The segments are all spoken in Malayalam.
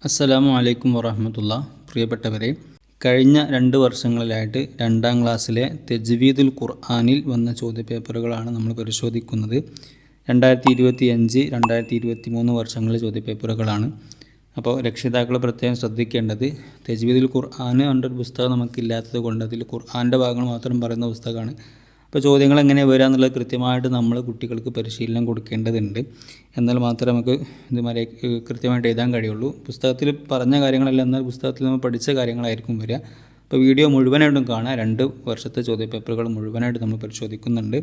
അസ്സലാമു അലൈക്കും വറഹ്മത്തുള്ളാഹി. പ്രിയപ്പെട്ടവരെ, കഴിഞ്ഞ 2 വർഷങ്ങളിലായിട്ട് 2ാം ക്ലാസ്സിലെ തജ്വീദുൽ ഖുർആനിൽ വന്ന ചോദ്യപേപ്പറുകളാണ് നമ്മൾ പരിശോധിക്കുന്നത്. 2025, 2023 വർഷങ്ങളിലെ ചോദ്യപേപ്പറുകളാണ്. അപ്പോൾ രക്ഷിതാക്കൾ പ്രത്യേകം ശ്രദ്ധിക്കേണ്ടത്, തജ്വീദുൽ ഖുർആൻ എന്നൊരു പുസ്തകം നമുക്കില്ലാത്തത് കൊണ്ട് അതിൽ ഖുർആൻ്റെ ഭാഗങ്ങൾ മാത്രം പറയുന്ന പുസ്തകമാണ്. അപ്പോൾ ചോദ്യങ്ങൾ എങ്ങനെ വരിക എന്നുള്ളത് കൃത്യമായിട്ട് നമ്മൾ കുട്ടികൾക്ക് പരിശീലനം കൊടുക്കേണ്ടതുണ്ട്. എന്നാൽ മാത്രമേ നമുക്ക് ഇതുമാതിരി കൃത്യമായിട്ട് എഴുതാൻ കഴിയുള്ളൂ. പുസ്തകത്തിൽ പറഞ്ഞ കാര്യങ്ങളല്ല, എന്നാൽ പുസ്തകത്തിൽ നമ്മൾ പഠിച്ച കാര്യങ്ങളായിരിക്കും വരിക. അപ്പോൾ വീഡിയോ മുഴുവനായിട്ടും കാണാം. 2 വർഷത്തെ ചോദ്യപേപ്പറുകൾ മുഴുവനായിട്ട് നമ്മൾ പരിശോധിക്കുന്നുണ്ട്.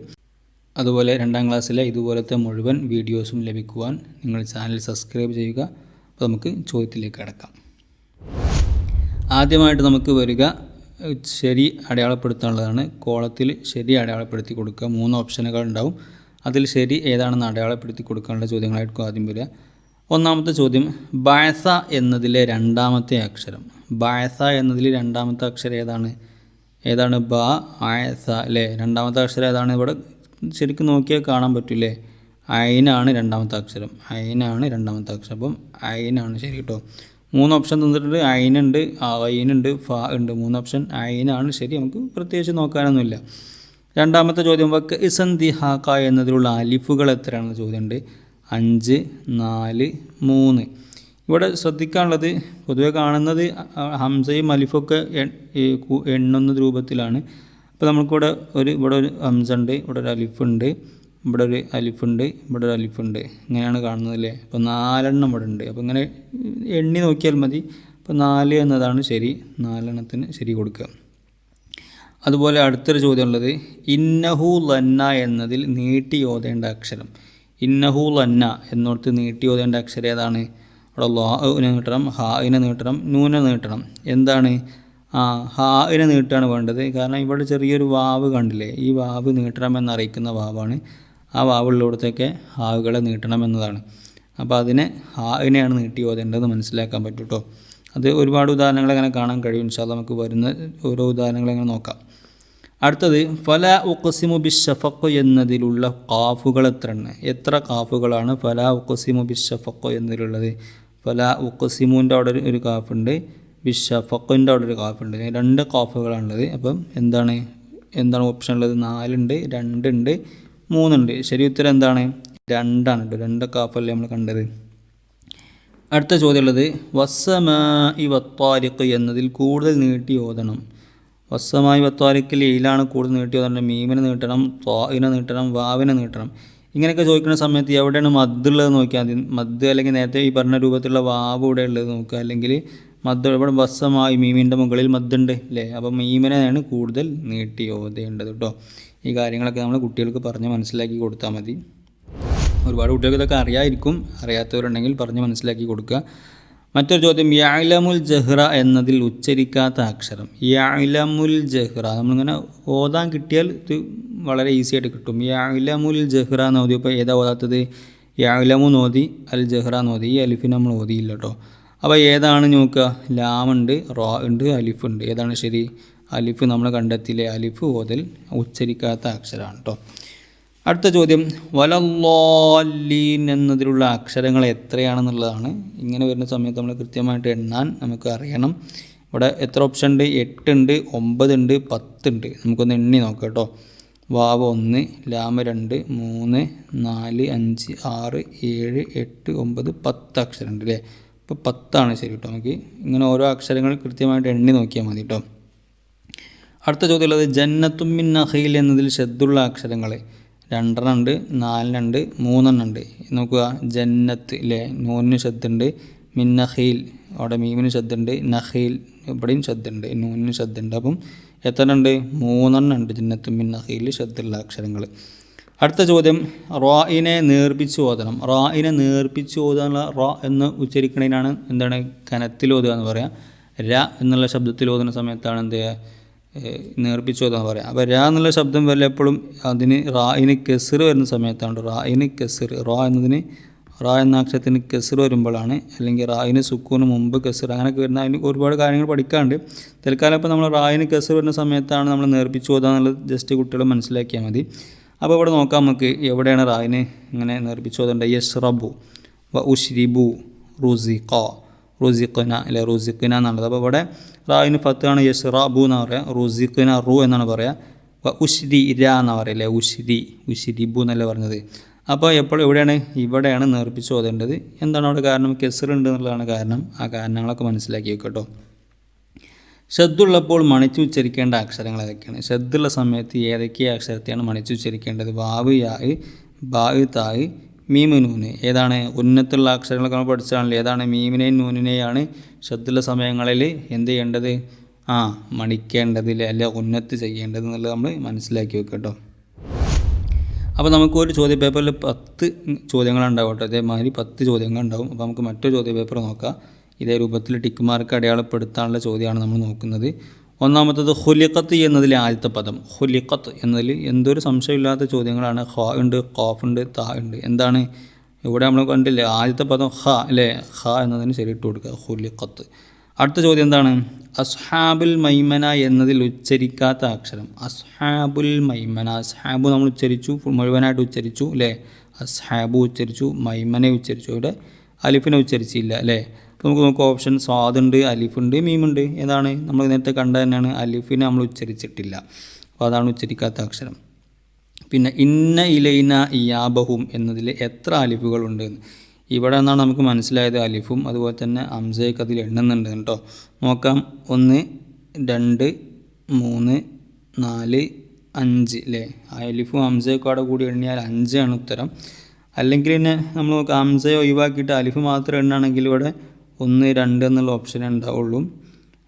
അതുപോലെ 2ാം ക്ലാസ്സിലെ ഇതുപോലത്തെ മുഴുവൻ വീഡിയോസും ലഭിക്കുവാൻ നിങ്ങൾ ചാനൽ സബ്സ്ക്രൈബ് ചെയ്യുക. അപ്പോൾ നമുക്ക് ചോദ്യത്തിലേക്ക് കടക്കാം. ആദ്യമായിട്ട് നമുക്ക് വരിക ശരി അടയാളപ്പെടുത്താനുള്ളതാണ്. കോളത്തിൽ ശരി അടയാളപ്പെടുത്തി കൊടുക്കുക. 3 ഓപ്ഷനുകൾ ഉണ്ടാവും. അതിൽ ശരി ഏതാണെന്ന് അടയാളപ്പെടുത്തി കൊടുക്കാനുള്ള ചോദ്യങ്ങളായിരിക്കും ആദ്യം വരിക. ഒന്നാമത്തെ ചോദ്യം, ബഅസ എന്നതിലെ 2ാമത്തെ അക്ഷരം. ബഅസ എന്നതിൽ 2ാമത്തെ അക്ഷരം ഏതാണ്? ബ അയസ അല്ലേ? 2ാമത്തെ അക്ഷരം ഏതാണ്? ഇവിടെ ശരിക്കും നോക്കിയാൽ കാണാൻ പറ്റില്ലേ? ഐനാണ് 2ാമത്തെ അക്ഷരം. ഐനാണ് 2ാമത്തെ അക്ഷരം. അപ്പം ഐനാണ് ശരി കേട്ടോ. 3 ഓപ്ഷൻ തന്നിട്ടുണ്ട്. ഐനുണ്ട്, ഐനുണ്ട്, ഫ ഉണ്ട്. 3 ഓപ്ഷൻ ഐനാണ് ശരി. നമുക്ക് പ്രത്യേകിച്ച് നോക്കാനൊന്നുമില്ല. 2ാമത്തെ ചോദ്യം, വക്ക് ഇസന്തിഹാക്ക എന്നതിലുള്ള അലിഫുകൾ എത്രയാണെന്ന് ചോദ്യമുണ്ട്. 5, 4, 3. ഇവിടെ ശ്രദ്ധിക്കാനുള്ളത്, പൊതുവെ കാണുന്നത് ഹംസയും അലിഫൊക്കെ എണ്ണുന്ന രൂപത്തിലാണ്. അപ്പോൾ നമുക്കിവിടെ ഇവിടെ ഒരു ഹംസ ഉണ്ട്, ഇവിടെ ഒരു അലിഫുണ്ട്, ഇവിടെ ഒരു അലിഫുണ്ട്, ഇവിടെ ഒരു അലിഫുണ്ട്. ഇങ്ങനെയാണ് കാണുന്നത് അല്ലേ? അപ്പോൾ 4 എണ്ണം ഇവിടെ ഉണ്ട്. അപ്പോൾ ഇങ്ങനെ എണ്ണി നോക്കിയാൽ മതി. അപ്പോൾ 4 എന്നതാണ് ശരി. 4 എണ്ണത്തിന് ശരി കൊടുക്കുക. അതുപോലെ അടുത്തൊരു ചോദ്യം ഉള്ളത്, ഇന്നഹു ലന്ന എന്നതിൽ നീട്ടി ഓതേണ്ട അക്ഷരം. ഇന്നഹു ലന്ന എന്നോർത്ത് നീട്ടി ഓതേണ്ട അക്ഷരം ഏതാണ്? അവിടെ ലാഇനെ നീട്ടണം, ഹാഇനെ നീട്ടണം, നൂനെ നീട്ടണം. എന്താണ്? ഹാഇനെ നീട്ടാണ് വേണ്ടത്. കാരണം ഇവിടെ ചെറിയൊരു വാവ് കണ്ടില്ലേ? ഈ വാവ് നീട്ടണമെന്നറിയിക്കുന്ന വാവാണ്. ആ വാവുള്ളിടത്തൊക്കെ ഹാവുകളെ നീട്ടണമെന്നതാണ്. അപ്പോൾ അതിനെ ഹാഇനെയാണ് നീട്ടി ഓതേണ്ടതെന്ന് മനസ്സിലാക്കാൻ പറ്റും കേട്ടോ. അത് ഒരുപാട് ഉദാഹരണങ്ങൾ അങ്ങനെ കാണാൻ കഴിയും. ഇൻഷാ അല്ലാഹ് നമുക്ക് വരുന്ന ഓരോ ഉദാഹരണങ്ങൾ അങ്ങനെ നോക്കാം. അടുത്തത്, ഫല ഉഖ്സിമു ബിശ്ശഫഖ് എന്നതിലുള്ള ഖാഫുകൾ എത്ര ഖാഫുകളാണ് ഫല ഉഖ്സിമു ബിശ്ശഫഖ് എന്നതിലുള്ളത്? ഫല ഉഖ്സിമുൻ്റെ അവിടെ ഒരു ഖാഫുണ്ട്, ബിശ്ശഫഖിൻ്റെ അവിടെ ഒരു ഖാഫുണ്ട്. 2 ഖാഫുകളാണുള്ളത്. അപ്പം എന്താണ് ഓപ്ഷൻ ഉള്ളത്? 4 ഉണ്ട്, 2 ഉണ്ട്, 3 ഉണ്ട്. ശരി ഉത്തരം എന്താണ്? 2 ആണ് കേട്ടോ. 2 ഖാഫല്ലേ നമ്മൾ കണ്ടത്. അടുത്ത ചോദ്യം ഉള്ളത്, വസ്സമായി വത്താരിഖ് എന്നതിൽ കൂടുതൽ നീട്ടി ഓതണം. വസ്സമായി വത്താരിഖിൽ ഏയിലാണ് കൂടുതൽ നീട്ടി ഓതണം? മീമിനെ നീട്ടണം, ത്വാഇനെ നീട്ടണം, വാവിനെ നീട്ടണം. ഇങ്ങനെയൊക്കെ ചോദിക്കുന്ന സമയത്ത് എവിടെയാണ് മദ്ദുള്ളത് നോക്കിയാൽ മതി. മദ് അല്ലെങ്കിൽ നേരത്തെ ഈ പറഞ്ഞ രൂപത്തിലുള്ള വാവ് ഇവിടെ ഉള്ളത് നോക്കുക. അല്ലെങ്കിൽ മദ് ഇവിടെ വസ്സമായി മീമിൻ്റെ മുകളിൽ മദ്ദുണ്ട് അല്ലേ? അപ്പോൾ മീമിനെയാണ് കൂടുതൽ നീട്ടി ഓതേണ്ടത് കേട്ടോ. ഈ കാര്യങ്ങളൊക്കെ നമ്മൾ കുട്ടികൾക്ക് പറഞ്ഞ് മനസ്സിലാക്കി കൊടുത്താൽ മതി. ഒരുപാട് കുട്ടികൾക്ക് ഇതൊക്കെ അറിയാമായിരിക്കും. അറിയാത്തവരുണ്ടെങ്കിൽ പറഞ്ഞ് മനസ്സിലാക്കി കൊടുക്കുക. മറ്റൊരു ചോദ്യം, യഅലമുൽ ജഹ്റ എന്നതിൽ ഉച്ചരിക്കാത്ത അക്ഷരം. യഅലമുൽ ജഹ്റ നമ്മളിങ്ങനെ ഓതാൻ കിട്ടിയാൽ ഇത് വളരെ ഈസി ആയിട്ട് കിട്ടും. യഅലമുൽ ജഹ്റ എന്ന് ഓതിയപ്പോൾ ഏതാ ഓതാത്തത്? യഅലമു നോതി, അൽ ജഹ്റ നോതി. ഈ അലിഫിന് നമ്മൾ ഓതിയില്ല കേട്ടോ. അപ്പോൾ ഏതാണ് നോക്കുക? ലാമുണ്ട്, റോ ഉണ്ട്, അലിഫുണ്ട്. ഏതാണ് ശരി? അലിഫ് നമ്മൾ കണ്ടെത്തിയില്ലേ? അലിഫ് ഓതൽ ഉച്ചരിക്കാത്ത അക്ഷരമാണ് കേട്ടോ. അടുത്ത ചോദ്യം, വലല്ലാലീൻ എന്നതിലുള്ള അക്ഷരങ്ങൾ എത്രയാണെന്നുള്ളതാണ്. ഇങ്ങനെ വരുന്ന സമയത്ത് നമ്മൾ കൃത്യമായിട്ട് എണ്ണാൻ നമുക്ക് അറിയണം. ഇവിടെ എത്ര ഓപ്ഷൻ ഉണ്ട്? 8 ഉണ്ട്, 9 ഉണ്ട്, 10 ഉണ്ട്. നമുക്കൊന്ന് എണ്ണി നോക്കാം കേട്ടോ. വാവ് 1, ലാമ് 2, 3, 4, 5, 6, 7, 8, 9, 10 അക്ഷരം ഉണ്ട് അല്ലേ? അപ്പോൾ 10 ആണ് ശരി കേട്ടോ. നമുക്ക് ഇങ്ങനെ ഓരോ അക്ഷരങ്ങൾ കൃത്യമായിട്ട് എണ്ണി നോക്കിയാൽ മതി കേട്ടോ. അടുത്ത ചോദ്യം ഉള്ളത്, ജന്നത്തും മിൻ നഖീൽ എന്നതിൽ ഷദ്ദുള്ള അക്ഷരങ്ങൾ. 2 ഉണ്ട്, 4 ഉണ്ട്, 3 ഉണ്ട്. നോക്കുക, ജന്നത്ത് ഇല്ലേ? നൂനിന് ഷദ്ദുണ്ട്. മിൻ നഖീൽ അവിടെ മീമിന് ഷദ്ദുണ്ട്. നഖീൽ ഇവിടെയും ഷദ്ദുണ്ട്, നൂനിന് ഷദ്ദുണ്ട്. അപ്പം എത്ര ഉണ്ട്? 3 ഉണ്ട്. ജന്നത്തും മിൻ നഖീൽ ഷദ്ദുള്ള അക്ഷരങ്ങൾ. അടുത്ത ചോദ്യം, റായിനെ നേർപ്പിച്ച് ഓതണം. റായിനെ നേർപ്പിച്ച് ഓതാനുള്ള റ എന്ന് ഉച്ചരിക്കണതിനാണ് എന്താണ് കനത്തിൽ ഓതുക എന്ന് പറയാം. ര എന്നുള്ള ശബ്ദത്തിൽ ഓതുന്ന സമയത്താണ് എന്ത് നേർപ്പിച്ച് ഓതാന്ന് പറയാം. അപ്പോൾ ര എന്നുള്ള ശബ്ദം വല്ല എപ്പോഴും അതിന് റായിന് കെസർ വരുന്ന സമയത്താണ്. റായിന് കെസർ, റാ എന്നതിന് റാ എന്ന അക്ഷരത്തിന് കെസർ വരുമ്പോഴാണ്. അല്ലെങ്കിൽ റായിന് സുക്കൂന് മുമ്പ് കെസർ, അങ്ങനെയൊക്കെ വരുന്ന അതിന് ഒരുപാട് കാര്യങ്ങൾ പഠിക്കാറുണ്ട്. തൽക്കാലം ഇപ്പോൾ നമ്മൾ റായിന് കെസർ വരുന്ന സമയത്താണ് നമ്മൾ നേർപ്പിച്ച് ഓതാന്നുള്ളത് ജസ്റ്റ് കുട്ടികൾ മനസ്സിലാക്കിയാൽ മതി. അപ്പോൾ ഇവിടെ നോക്കാം നമുക്ക് എവിടെയാണ് റായിന് ഇങ്ങനെ നേർപ്പിച്ച് ഓതേണ്ടത്. യശ്റബു, വ ഉശ്രിബു, റുസിഖ, റുസിഖന അല്ലെ റുസിഖന എന്നുള്ളത്. അപ്പോൾ ഇവിടെ റായിന് ഫത്താണ് യഷ്റബു എന്ന് പറയുക, റുസിഖന റു എന്നാണ് പറയുക, ഉഷ്രി ഇര എന്നാണ് പറയുക അല്ലേ, ഉഷിരിബു എന്നല്ലേ പറഞ്ഞത്. അപ്പോൾ ഇവിടെയാണ് നേർപ്പിച്ച് ഓതേണ്ടത്. എന്താണ് അവിടെ കാരണം? കെസറുണ്ട് എന്നുള്ളതാണ് കാരണം. ആ കാരണങ്ങളൊക്കെ മനസ്സിലാക്കി വെക്കട്ടോ. ഷദ്ദുള്ളപ്പോൾ മണിച്ച് ഉച്ചരിക്കേണ്ട അക്ഷരങ്ങൾ ഏതൊക്കെയാണ്? ഷദ്ദുള്ള സമയത്ത് ഏതൊക്കെ അക്ഷരത്തെയാണ് മണിച്ച് ഉച്ചരിക്കേണ്ടത്? വാവ്, യാ, ബാ, താ, മീമ്, നൂന്. ഏതാണ്? ഉന്നത്തുള്ള അക്ഷരങ്ങളൊക്കെ നമ്മൾ പഠിച്ചാണല്ലോ. ഏതാണ്? മീമിനെയും നൂനിനെയാണ് ഷദ്ദുള്ള സമയങ്ങളിൽ എന്ത് ചെയ്യേണ്ടത്? മണിക്കേണ്ടത് അല്ലെ ഉന്നത്ത് ചെയ്യേണ്ടത് എന്നുള്ളത് നമ്മൾ മനസ്സിലാക്കി വെക്കട്ടോ. അപ്പോൾ നമുക്കൊരു ചോദ്യ പേപ്പറിൽ 10 ചോദ്യങ്ങളുണ്ടാവും കേട്ടോ. അതേമാതിരി 10 ചോദ്യങ്ങളുണ്ടാവും. അപ്പോൾ നമുക്ക് മറ്റൊരു ചോദ്യ പേപ്പർ നോക്കാം. ഇതേ രൂപത്തിൽ ടിക്ക് മാർക്ക് അടയാളപ്പെടുത്താനുള്ള ചോദ്യമാണ് നമ്മൾ നോക്കുന്നത്. ഒന്നാമത്തത് ഖുലിഖത്ത് എന്നതിലെ ആദ്യത്തെ പദം. ഖുലിഖത്ത് എന്നതിൽ എന്തൊരു സംശയമില്ലാത്ത ചോദ്യങ്ങളാണ്. ഖ ഉണ്ട്, ഖാഫ് ഉണ്ട്, താ ഉണ്ട്. എന്താണ് ഇവിടെ നമ്മൾ കണ്ടില്ലേ? ആദ്യത്തെ പദം ഖ അല്ലേ? ഖ എന്നതിന് ശരിയിട്ട് കൊടുക്കുക, ഖുലിഖത്ത്. അടുത്ത ചോദ്യം എന്താണ്? അസ്ഹാബുൽ മൈമന എന്നതിൽ ഉച്ചരിക്കാത്ത അക്ഷരം. അസ്ഹാബുൽ മൈമന, അസ്ഹാബു നമ്മൾ ഉച്ചരിച്ചു, മുഴുവനായിട്ട് ഉച്ചരിച്ചു അല്ലേ? അസ്ഹാബു ഉച്ചരിച്ചു, മൈമനെ ഉച്ചരിച്ചു. ഇവിടെ അലിഫിനെ ഉച്ചരിച്ചില്ല അല്ലേ? അപ്പോൾ നമുക്ക് നോക്കാം. ഓപ്ഷൻ സ്വാദുണ്ട്, അലിഫുണ്ട്, മീമുണ്ട്. ഏതാണ്? നമ്മൾ നേരത്തെ കണ്ട തന്നെയാണ്. അലിഫിനെ നമ്മൾ ഉച്ചരിച്ചിട്ടില്ല, അപ്പോൾ അതാണ് ഉച്ചരിക്കാത്ത അക്ഷരം. പിന്നെ ഇന്ന ഇലൈന ഇയാബഹും എന്നതിൽ എത്ര അലിഫുകളുണ്ട്? ഇവിടെ നിന്നാണ് നമുക്ക് മനസ്സിലായത് അലിഫും അതുപോലെ തന്നെ ഹംസയൊക്കെ അതിൽ എണ്ണുന്നുണ്ട് കേട്ടോ. നോക്കാം. 1, 2, 3, 4, 5 അല്ലേ? അലിഫും ഹംസയൊക്കെ അവിടെ കൂടി എണ്ണിയാൽ 5 ആണ് ഉത്തരം. അല്ലെങ്കിൽ തന്നെ നമ്മൾ നോക്കാം, ഹംസയെ ഒഴിവാക്കിയിട്ട് അലിഫ് മാത്രം എണ്ണാണെങ്കിൽ ഇവിടെ 1, 2 എന്നുള്ള ഓപ്ഷനേ ഉണ്ടാവുള്ളൂ.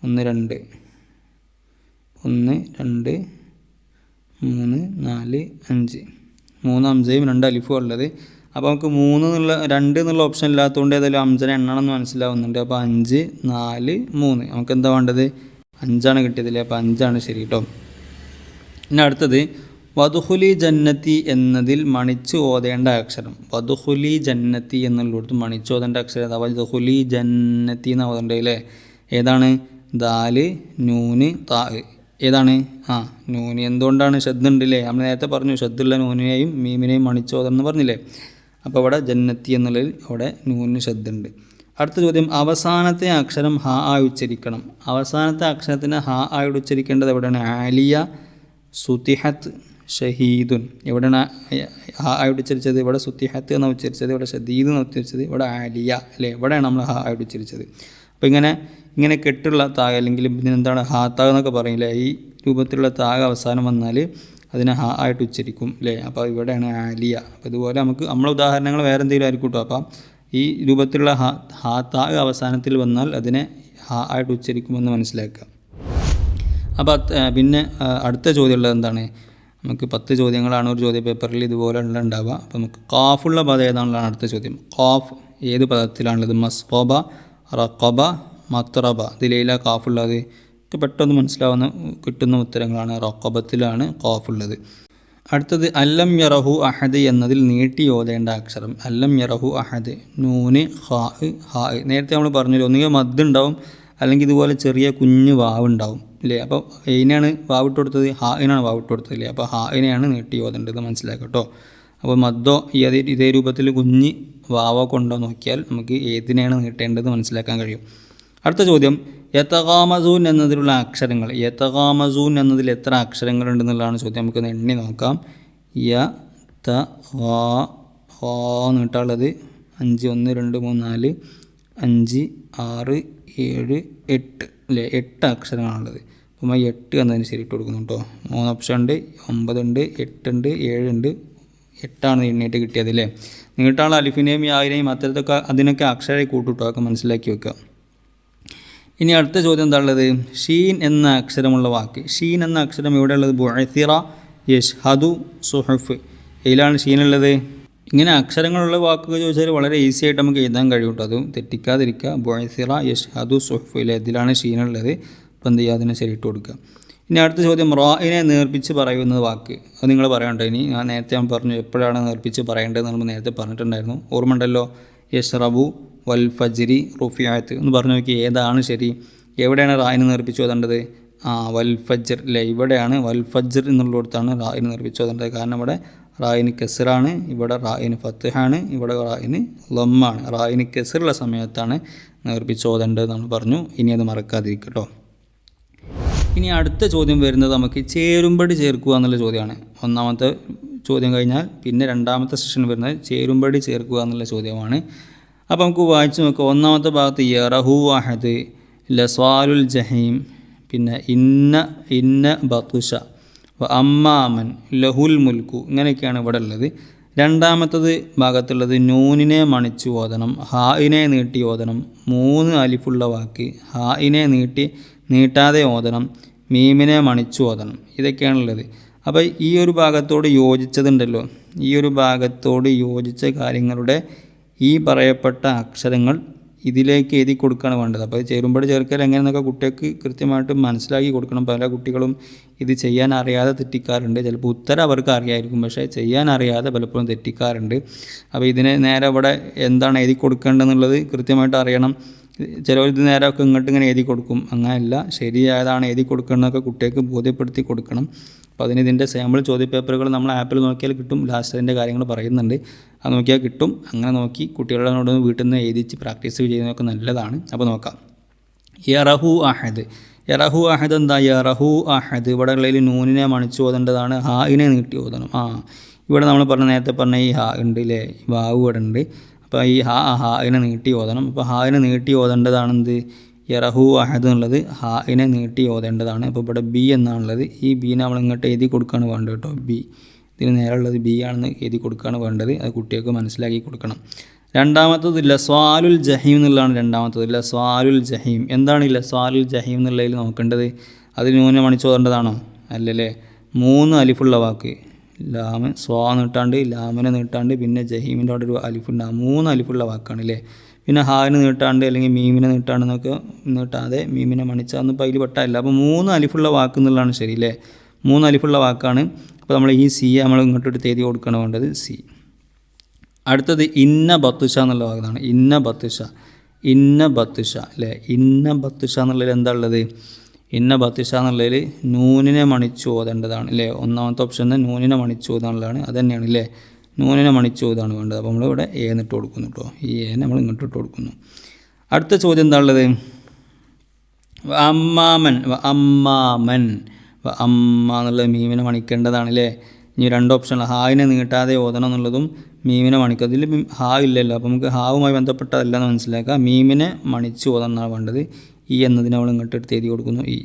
1, 2, 1, 2, 3, 4, 5. 3 ഹംസയും 2 അലിഫും ഉള്ളത്. അപ്പോൾ നമുക്ക് 2 എന്നുള്ള ഓപ്ഷൻ ഇല്ലാത്തതുകൊണ്ട് ഏതായാലും ഹംസനെ എണ്ണണമെന്ന് മനസ്സിലാവുന്നുണ്ട്. അപ്പോൾ 5, 4, 3 നമുക്ക് എന്താ വേണ്ടത്? 5 കിട്ടിയതില്ലേ? അപ്പോൾ 5 ശരി കേട്ടോ. ഇനി അടുത്തത് വദുഖുലി ജന്നത്തി എന്നതിൽ മണിച്ച് ഓതേണ്ട അക്ഷരം. വദുഖുലി ജന്നത്തി എന്നുള്ളിടത്ത് മണിച്ച് ഓതേണ്ട അക്ഷരം. വദുഖുലി ജന്നത്തി എന്ന് ഓതേണ്ടത് അല്ലേ? ഏതാണ്? ദാല്, നൂന്, താ. ഏതാണ്? നൂന്. എന്തുകൊണ്ടാണ്? ഷദ്ദുണ്ടല്ലേ? നമ്മൾ നേരത്തെ പറഞ്ഞു ഷദ്ദുള്ള നൂനിനെയും മീമിനെയും മണിച്ച് ഓതെന്ന് പറഞ്ഞില്ലേ? അപ്പോൾ ഇവിടെ ജന്നത്തി എന്നുള്ളതിൽ അവിടെ നൂന് ഷദ്ദുണ്ട്. അടുത്ത ചോദ്യം, അവസാനത്തെ അക്ഷരം ഹ ആയി ഉച്ചരിക്കണം. അവസാനത്തെ അക്ഷരത്തിന് ഹ ആയി ഉച്ചരിക്കേണ്ടത് എവിടെയാണ്? ആലിയ, സുതിഹത്ത്, ഷഹീദുൻ. എവിടെയാണ് ഹ ആയി ഉച്ചരിച്ചത്? ഇവിടെ സുതിഹത്ത് എന്ന് ഉച്ചരിച്ചത്, ഇവിടെ ഷദീദ് എന്ന് ഉച്ചരിച്ചത്, ഇവിടെ ആലിയ അല്ലേ? ഇവിടെയാണ് നമ്മൾ ഹ ആയി ഉച്ചരിച്ചത്. അപ്പോൾ ഇങ്ങനെ കെട്ടുള്ള താഗ് അല്ലെങ്കിൽ എന്താണ് ഹാത്താഗ് എന്നൊക്കെ പറയില്ലേ? ഈ രൂപത്തിലുള്ള താഗ് അവസാനം വന്നാൽ അതിനെ ഹ ആയിട്ട് ഉച്ചരിക്കും അല്ലേ? അപ്പോൾ ഇവിടെയാണ് ആലിയ. അപ്പോൾ ഇതുപോലെ നമ്മളെ ഉദാഹരണങ്ങൾ വേറെ എന്തെങ്കിലും ആയിരിക്കും കേട്ടോ. അപ്പം ഈ രൂപത്തിലുള്ള ഹാത്താഗ് അവസാനത്തിൽ വന്നാൽ അതിനെ ഹ ആയിട്ട് ഉച്ചരിക്കുമെന്ന് മനസ്സിലാക്കുക. അപ്പോൾ പിന്നെ അടുത്ത ചോദ്യമുള്ളത് എന്താണ്? നമുക്ക് 10 ചോദ്യങ്ങളാണ് ഒരു ചോദ്യ പേപ്പറിൽ ഇതുപോലെ ഉണ്ടാവുക. അപ്പോൾ നമുക്ക് ഖാഫുള്ള പദം ഏതാണെന്നുള്ളതാണ് അടുത്ത ചോദ്യം. ഖാഫ് ഏത് പദത്തിലാണുള്ളത്? മസ്ഖബ, റഖബ, മത്രബ. ഇതിലേല ഖാഫുള്ളത്? പെട്ടെന്ന് കിട്ടുന്ന ഉത്തരങ്ങളാണ്. റഖബത്തിലാണ് ഖാഫുള്ളത്. അടുത്തത് അല്ലം യറഹു അഹദ് എന്നതിൽ നീട്ടി ഓതേണ്ട അക്ഷരം. അല്ലം യറഹു അഹദ്, നൂന്, ഹാ, ഹാ. നേരത്തെ നമ്മൾ പറഞ്ഞല്ലോ, ഒന്നുകിൽ മദ് ഉണ്ടാവും അല്ലെങ്കിൽ ഇതുപോലെ ചെറിയ കുഞ്ഞു വാവ് ഉണ്ടാവും അല്ലേ? അപ്പോൾ ഇതിനാണ് വാവിട്ട് കൊടുത്തത്, ഹായിനാണ് വാവിട്ട് കൊടുത്തത് അല്ലേ? അപ്പോൾ ഹായിനെയാണ് നീട്ടി ഓതേണ്ടത് മനസ്സിലാക്കട്ടോ. അപ്പോൾ മദ്ദോ ഇതേ രൂപത്തിൽ കുഞ്ഞ് വാവോ കൊണ്ടോ നോക്കിയാൽ നമുക്ക് ഏതിനെയാണ് നീട്ടേണ്ടത് മനസ്സിലാക്കാൻ കഴിയും. അടുത്ത ചോദ്യം, യതഗാമസൂൻ എന്നതിലുള്ള അക്ഷരങ്ങൾ. യതഗാമസൂൻ എന്നതിൽ എത്ര അക്ഷരങ്ങളുണ്ടെന്നുള്ളതാണ് ചോദ്യം. നമുക്കൊന്ന് എണ്ണി നോക്കാം. യ, ത, ഹാ നീട്ടാനുള്ളത് 5, 1, 2, 3, 4, 5, 6, 7, 8 അല്ലേ? 8 അക്ഷരങ്ങളാണുള്ളത്. അപ്പം 8 എന്നതിന് ശരിയിട്ട് കൊടുക്കുന്നു കേട്ടോ. 3 ഓപ്ഷൻ ഉണ്ട്, 9 ഉണ്ട്, 8 ഉണ്ട്, 7 ഉണ്ട്. 8 എണ്ണീട്ട് കിട്ടിയത് അല്ലേ? നീട്ടാനുള്ള അലിഫിനെയും യാവിനെയും അത്തരത്തൊക്കെ അതിനൊക്കെ അക്ഷരമായി കൂട്ടിട്ടോ, അതൊക്കെ മനസ്സിലാക്കി വെക്കുക. ഇനി അടുത്ത ചോദ്യം എന്താ ഉള്ളത്? ഷീൻ എന്ന അക്ഷരമുള്ള വാക്ക്. ഷീൻ എന്ന അക്ഷരം ഇവിടെ ഉള്ളത് ബുഅസിറ, യഷ്ഹദു, സുഹഫ്. ഇതിലാണ് ഷീനുള്ളത്. ഇങ്ങനെ അക്ഷരങ്ങളുള്ള വാക്കുകൾ ചോദിച്ചാൽ വളരെ ഈസി ആയിട്ട് നമുക്ക് എഴുതാൻ കഴിയും കേട്ടോ. അതും തെറ്റിക്കാതിരിക്കുക. ബുഅസിറ, യഷ്ഹദു, സുഹഫ്. ഇതിലാണ് ഷീനുള്ളത്. അപ്പോൾ എന്ത് ചെയ്യുക? അതിനെ ശരിയിട്ട് കൊടുക്കുക. ഇനി അടുത്ത ചോദ്യം, റായിനെ നേർപ്പിച്ച് പറയുന്നത് വാക്ക്. അത് നിങ്ങൾ പറയണ്ടോ? ഇനി ഞാൻ നേരത്തെ പറഞ്ഞു എപ്പോഴാണ് നേർപ്പിച്ച് പറയേണ്ടതെന്ന് നമ്മൾ നേരത്തെ പറഞ്ഞിട്ടുണ്ടായിരുന്നു. ഓർമ്മ ഉണ്ടല്ലോ? യഷ്റബു, വൽ ഫജ്രി, റുഫിയാത്ത് എന്ന് പറഞ്ഞു നോക്കി. ഏതാണ് ശരി? എവിടെയാണ് റായിന് നേർപ്പിച്ച് ഓതേണ്ടത്? വൽ ഫജ്ർ അല്ലേ? ഇവിടെയാണ് വൽ ഫജ്ർ എന്നുള്ളിടത്താണ് റായിന് നേർപ്പിച്ച് ഓതേണ്ടത്. കാരണം ഇവിടെ റായിന് കെസറാണ്, ഇവിടെ റായിന് ഫത്ത്ഹാണ്, ഇവിടെ റായിന് ലമ്മാണ്. റായിന് കെസറുള്ള സമയത്താണ് നേർപ്പിച്ച് ഓതേണ്ടത് നമ്മൾ പറഞ്ഞു. ഇനി അത് മറക്കാതിരിക്കട്ടോ. ഇനി അടുത്ത ചോദ്യം വരുന്നത് നമുക്ക് ചേരുംപടി ചേർക്കുക എന്നുള്ള ചോദ്യമാണ്. ഒന്നാമത്തെ ചോദ്യം കഴിഞ്ഞാൽ പിന്നെ രണ്ടാമത്തെ സെഷൻ വരുന്നത് ചേരുംപടി ചേർക്കുക എന്നുള്ള ചോദ്യമാണ്. അപ്പോൾ നമുക്ക് വായിച്ച് നോക്കുക. ഒന്നാമത്തെ ഭാഗത്ത് യറഹു അഹദ്, ലസ്വാലുൽ ജഹീം, പിന്നെ ഇന്ന ബത്തുഷ, അമ്മാമൻ, ലഹുൽ മുൽക്കു, ഇങ്ങനെയൊക്കെയാണ് ഇവിടെ ഉള്ളത്. രണ്ടാമത്തത് ഭാഗത്തുള്ളത് നൂനിനെ മണിച്ചു ഓതണം, ഹായിനെ നീട്ടി ഓതണം, 3 അലിഫുള്ള വാക്ക്, ഹായിനെ നീട്ടാതെ ഓതണം, മീമിനെ മണിച്ചു ഓതണം. ഇതൊക്കെയാണുള്ളത്. അപ്പോൾ ഈ ഒരു ഭാഗത്തോട് യോജിച്ചതുണ്ടല്ലോ, ഈ ഒരു ഭാഗത്തോട് യോജിച്ച കാര്യങ്ങളുടെ ഈ പറയപ്പെട്ട അക്ഷരങ്ങൾ ഇതിലേക്ക് എഴുതി കൊടുക്കുകയാണ് വേണ്ടത്. അപ്പോൾ ചേരുംപടി ചേർക്കൽ എങ്ങനെയെന്നൊക്കെ കുട്ടികൾക്ക് കൃത്യമായിട്ട് മനസ്സിലാക്കി കൊടുക്കണം. പല കുട്ടികളും ഇത് ചെയ്യാൻ അറിയാതെ തെറ്റിക്കാറുണ്ട്. ചിലപ്പോൾ ഉത്തരം അവർക്ക് അറിയായിരിക്കും, പക്ഷേ ചെയ്യാൻ അറിയാതെ പലപ്പോഴും തെറ്റിക്കാറുണ്ട്. അപ്പോൾ ഇതിന് നേരെ ഇവിടെ എന്താണ് എഴുതി കൊടുക്കേണ്ടതെന്നുള്ളത് കൃത്യമായിട്ട് അറിയണം. ചിലവർ ഇത് നേരമൊക്കെ ഇങ്ങോട്ട് ഇങ്ങനെ എഴുതി കൊടുക്കും. അങ്ങനെയല്ല, ശരിയായതാണ് എഴുതി കൊടുക്കേണ്ടതൊക്കെ കുട്ടികൾക്ക് ബോധ്യപ്പെടുത്തി കൊടുക്കണം. അപ്പോൾ അതിന് ഇതിൻ്റെ സാമ്പിൾ ചോദ്യപേപ്പറുകൾ നമ്മൾ ആപ്പിൽ നോക്കിയാൽ കിട്ടും. ലാസ്റ്റ് അതിൻ്റെ കാര്യങ്ങൾ പറയുന്നുണ്ട്, അത് നോക്കിയാൽ കിട്ടും. അങ്ങനെ നോക്കി കുട്ടികളോട് വീട്ടിൽ നിന്ന് എഴുതിച്ച് പ്രാക്ടീസ് ചെയ്യുന്നതൊക്കെ നല്ലതാണ്. അപ്പോൾ നോക്കാം. യറഹു അഹദ്. യറഹു അഹദ് എന്താ? യറഹു അഹദ് ഇവിടെ ഉള്ളതിൽ നൂനിനെ മണിച്ചു ഓതേണ്ടതാണ്, ഹായിനെ നീട്ടി ഓതണം. ഇവിടെ നമ്മൾ നേരത്തെ പറഞ്ഞ ഈ ഹാ ഉണ്ട് അല്ലേ, വാവ് ഇവിടെ ഉണ്ട്. അപ്പോൾ ഈ ഹായിനെ നീട്ടി ഓതണം. അപ്പോൾ ഹായിനെ നീട്ടി ഓതേണ്ടതാണെന്ത്? യറഹു അഹദ് എന്നുള്ളത് ഹായിനെ നീട്ടി ഓതേണ്ടതാണ്. അപ്പോൾ ഇവിടെ ബി എന്നാണുള്ളത്. ഈ ബീനെ നമ്മൾ ഇങ്ങോട്ട് എഴുതി കൊടുക്കുകയാണ് വേണ്ടത് കേട്ടോ. ബി, ഇതിന് നേരെയുള്ളത് ബി ആണെന്ന് എഴുതി കൊടുക്കുകയാണ് വേണ്ടത്. അത് കുട്ടികൾക്ക് മനസ്സിലാക്കി കൊടുക്കണം. രണ്ടാമത്തത് ലസ്വാലുൽ ജഹീം എന്നുള്ളതാണ് രണ്ടാമത്തത്. ലസ്വാലുൽ ജഹീം എന്താണ് ഈ ലസ്വാലുൽ ജഹീം എന്നുള്ളതിൽ നോക്കേണ്ടത്? അത് നൂനെ മണിച്ചു ഓതേണ്ടതാണോ? അല്ലല്ലേ. 3 അലിഫുള്ള വാക്ക്, ലാമ് സ്വാ നീട്ടാണ്ട്, ലാമിനെ നീട്ടാണ്ട്, പിന്നെ ജഹീമിൻ്റെ അവിടെ ഒരു അലിഫുണ്ടാകും. 3 അലിഫുള്ള വാക്കാണ് അല്ലേ. പിന്നെ ഹാവിന് നീട്ടാണ്ട് അല്ലെങ്കിൽ മീമിനെ നീട്ടാണ്ടെന്നൊക്കെ നീട്ടാതെ മീമിനെ മണിച്ചാന്ന് ഇപ്പോൾ അതിൽ പെട്ടല്ല. അപ്പോൾ 3 അലിഫുള്ള വാക്ക് എന്നുള്ളതാണ് ശരി അല്ലേ. 3 അലിഫുള്ള വാക്കാണ്. അപ്പോൾ നമ്മൾ ഈ സി നമ്മൾ ഇങ്ങോട്ട് എഴുതി കൊടുക്കണം വേണ്ടത് സി. അടുത്തത് ഇന്ന ബത്തുഷ എന്നുള്ള വാക്കാണ്. ഇന്ന ബത്തുഷ അല്ലേ. ഇന്ന ബത്തുഷ എന്നുള്ളതിൽ എന്താ ഉള്ളത്? ഇന്ന ബത്തുഷ എന്നുള്ളതിൽ നൂനിനെ മണിച്ചു ഓതേണ്ടതാണ് അല്ലേ. ഒന്നാമത്തെ ഓപ്ഷൻ നൂനിനെ മണിച്ചു ഓതാനുള്ളതാണ്. അത് തന്നെയാണ് അല്ലേ. നൂനിനെ മണിച്ചു ഓതാണ് വേണ്ടത്. അപ്പോൾ നമ്മളിവിടെ എ എന്നിട്ട് കൊടുക്കുന്നു കേട്ടോ. ഈ എ നമ്മൾ ഇങ്ങോട്ട് ഇട്ട് കൊടുക്കുന്നു. അടുത്ത ചോദ്യം എന്താ ഉള്ളത്? അമ്മാമൻ. അമ്മ എന്നുള്ളത് മീമിനെ മണിക്കേണ്ടതാണ് അല്ലേ. ഇനി 2 ഓപ്ഷൻ ഹായിനെ നീട്ടാതെ ഓതണം എന്നുള്ളതും മീമിനെ മണിക്കുക. ഇതിൽ ഹാ ഇല്ലല്ലോ, അപ്പോൾ നമുക്ക് ഹാവുമായി ബന്ധപ്പെട്ടതല്ലെന്ന് മനസ്സിലാക്കുക. മീമിനെ മണിച്ചു ഓതണമെന്നാണ് വേണ്ടത്. ഈ എന്നതിനെ നമ്മൾ ഇങ്ങോട്ട് എടുത്ത് എഴുതി കൊടുക്കുന്നു ഈ.